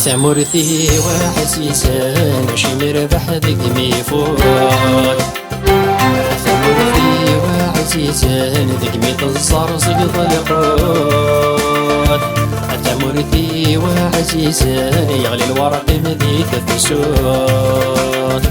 ثمرتي وحسيسان شي مربح ذق ميفوت. ثمرتي وحسيسان ذق ميتصر سقط القوت. ثمرتي وحسيسان يغلي الورق مذيك الثسوت.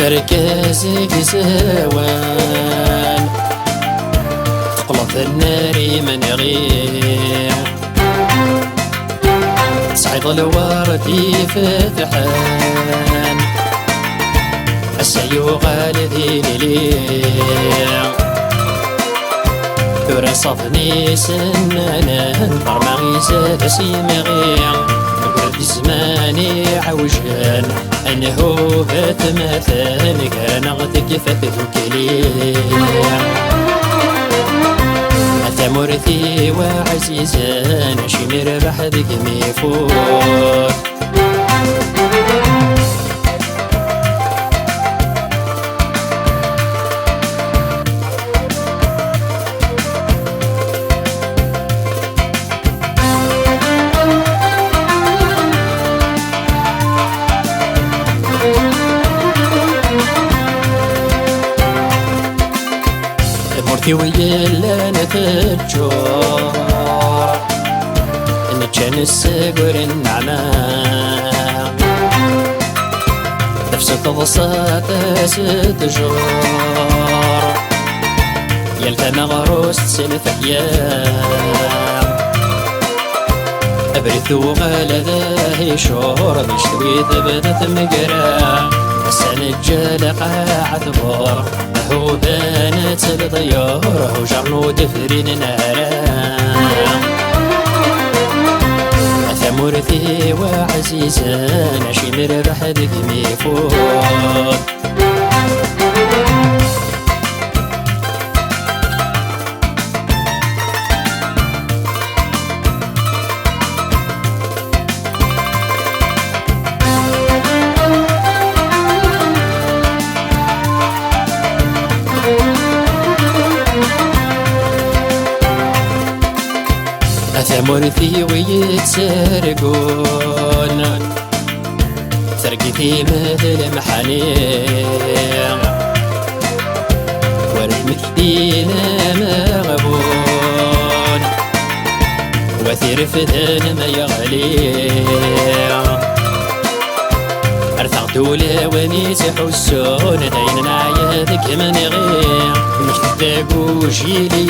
فركازك زوان تقلط النار من يغير. صعيد الورد فتحان السيوغ الذي ليليا. كورا صفني سنانا برمغي زاد سيمغير. ورد زماني عوجان أنه بتمثل كان غتك فتذكليا. ثمرتي وعزيزان شي مربح ذك ميفوت. مرتي ويلا نتجور نتشان السقور النعماء. نفس تضصات ستجور يلتنا غروس تسلف أيام. أبرث وغال ذاهي شور بشتوي ثبتت مقرا. السنجال قاعة بور هو بانت الضيار وجرنو دفرين نارا. ثمرتي وعزيزان شي مربح ذك ميفوت. ثمرتي ويتسرقون سرقتي مثل محانيع. ورد مكدينا مغبون وثير فذن ما يغليع. ارثق دولة ونيس حسون دين نعيا ذك من يغيع. مكتب وجيلي